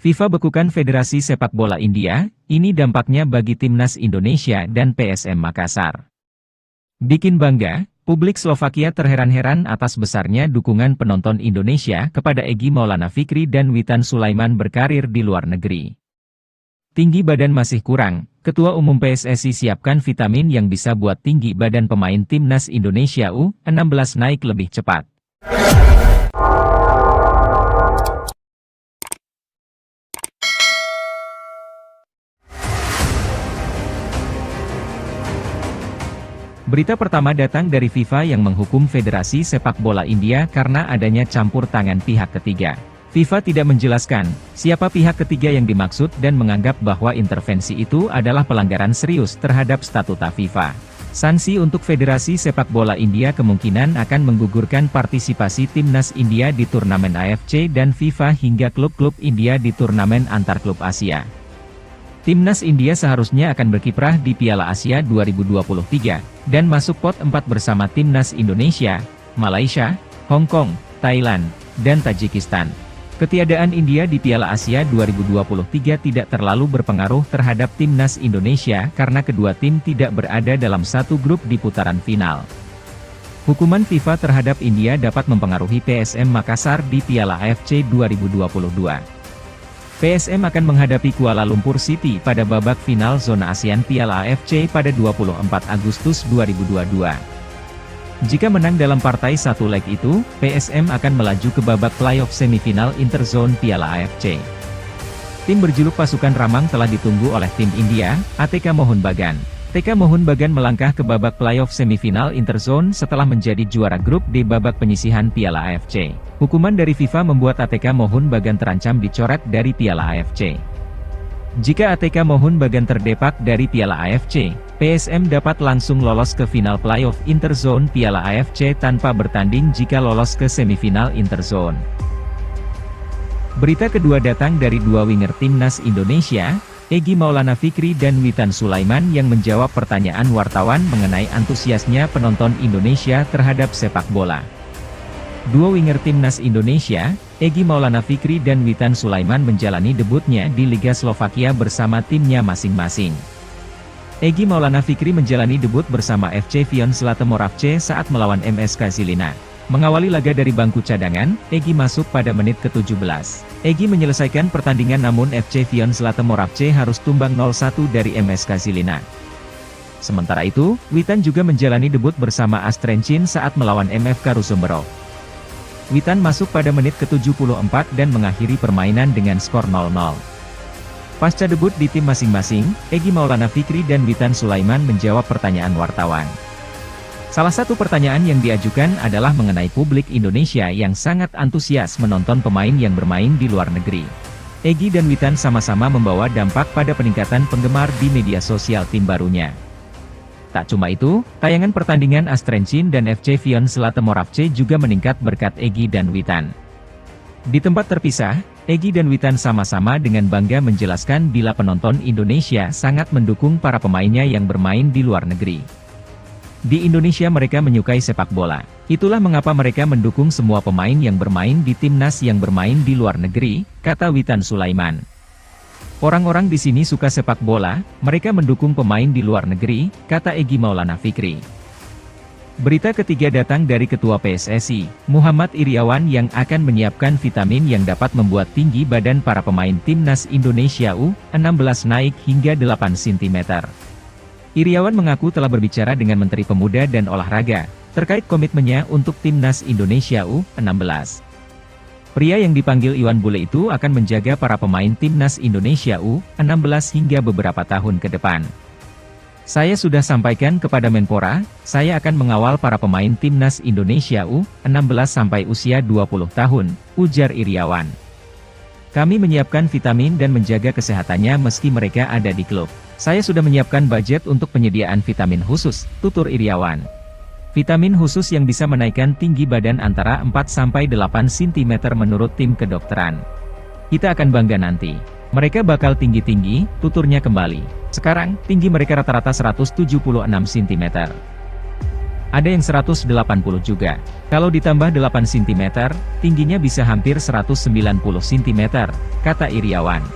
FIFA bekukan Federasi Sepak Bola India, ini dampaknya bagi Timnas Indonesia dan PSM Makassar. Bikin bangga, publik Slovakia terheran-heran atas besarnya dukungan penonton Indonesia kepada Egy Maulana Fikri dan Witan Sulaiman berkarir di luar negeri. Tinggi badan masih kurang, Ketua Umum PSSI siapkan vitamin yang bisa buat tinggi badan pemain Timnas Indonesia U16 naik lebih cepat. Berita pertama datang dari FIFA yang menghukum Federasi Sepak Bola India karena adanya campur tangan pihak ketiga. FIFA tidak menjelaskan siapa pihak ketiga yang dimaksud dan menganggap bahwa intervensi itu adalah pelanggaran serius terhadap statuta FIFA. Sanksi untuk Federasi Sepak Bola India kemungkinan akan menggugurkan partisipasi Timnas India di turnamen AFC dan FIFA hingga klub-klub India di turnamen antar klub Asia. Timnas India seharusnya akan berkiprah di Piala Asia 2023, dan masuk pot 4 bersama Timnas Indonesia, Malaysia, Hong Kong, Thailand, dan Tajikistan. Ketiadaan India di Piala Asia 2023 tidak terlalu berpengaruh terhadap Timnas Indonesia karena kedua tim tidak berada dalam satu grup di putaran final. Hukuman FIFA terhadap India dapat mempengaruhi PSM Makassar di Piala AFC 2022. PSM akan menghadapi Kuala Lumpur City pada babak final zona ASEAN Piala AFC pada 24 Agustus 2022. Jika menang dalam partai satu leg itu, PSM akan melaju ke babak playoff semifinal Interzone Piala AFC. Tim berjuluk Pasukan Ramang telah ditunggu oleh tim India, ATK Mohun Bagan. TK Mohun Bagan melangkah ke babak playoff semifinal Interzone setelah menjadi juara grup di babak penyisihan Piala AFC. Hukuman dari FIFA membuat ATK Mohun Bagan terancam dicoret dari Piala AFC. Jika ATK Mohun Bagan terdepak dari Piala AFC, PSM dapat langsung lolos ke final playoff Interzone Piala AFC tanpa bertanding jika lolos ke semifinal Interzone. Berita kedua datang dari dua winger Timnas Indonesia, Egy Maulana Fikri dan Witan Sulaiman yang menjawab pertanyaan wartawan mengenai antusiasnya penonton Indonesia terhadap sepak bola. Dua winger Timnas Indonesia, Egy Maulana Fikri dan Witan Sulaiman menjalani debutnya di Liga Slovakia bersama timnya masing-masing. Egy Maulana Fikri menjalani debut bersama FC Vion Zlato-Moravce saat melawan MSK Žilina. Mengawali laga dari bangku cadangan, Egy masuk pada menit ke-17. Egy menyelesaikan pertandingan namun FC Vion Zlato-Moravce harus tumbang 0-1 dari MSK Žilina. Sementara itu, Witan juga menjalani debut bersama Astrenčin saat melawan MFK Ružomberok. Witan masuk pada menit ke-74 dan mengakhiri permainan dengan skor 0-0. Pasca debut di tim masing-masing, Egy Maulana Fikri dan Witan Sulaiman menjawab pertanyaan wartawan. Salah satu pertanyaan yang diajukan adalah mengenai publik Indonesia yang sangat antusias menonton pemain yang bermain di luar negeri. Egy dan Witan sama-sama membawa dampak pada peningkatan penggemar di media sosial tim barunya. Tak cuma itu, tayangan pertandingan Astrenčin dan FC Vion Zlato-Moravce juga meningkat berkat Egy dan Witan. Di tempat terpisah, Egy dan Witan sama-sama dengan bangga menjelaskan bila penonton Indonesia sangat mendukung para pemainnya yang bermain di luar negeri. Di Indonesia mereka menyukai sepak bola. Itulah mengapa mereka mendukung semua pemain yang bermain di timnas yang bermain di luar negeri, kata Witan Sulaiman. Orang-orang di sini suka sepak bola, mereka mendukung pemain di luar negeri, kata Egy Maulana Fikri. Berita ketiga datang dari Ketua PSSI, Muhammad Iriawan yang akan menyiapkan vitamin yang dapat membuat tinggi badan para pemain Timnas Indonesia U16 naik hingga 8 cm. Iriawan mengaku telah berbicara dengan Menteri Pemuda dan Olahraga, terkait komitmennya untuk Timnas Indonesia U16. Pria yang dipanggil Iwan Bule itu akan menjaga para pemain Timnas Indonesia U16 hingga beberapa tahun ke depan. Saya sudah sampaikan kepada Menpora, saya akan mengawal para pemain Timnas Indonesia U16 sampai usia 20 tahun, ujar Iriawan. Kami menyiapkan vitamin dan menjaga kesehatannya meski mereka ada di klub. Saya sudah menyiapkan budget untuk penyediaan vitamin khusus, tutur Iriawan. Vitamin khusus yang bisa menaikkan tinggi badan antara 4-8 cm menurut tim kedokteran. Kita akan bangga nanti. Mereka bakal tinggi-tinggi, tuturnya kembali. Sekarang, tinggi mereka rata-rata 176 cm. Ada yang 180 juga. Kalau ditambah 8 cm, tingginya bisa hampir 190 cm, kata Iriawan.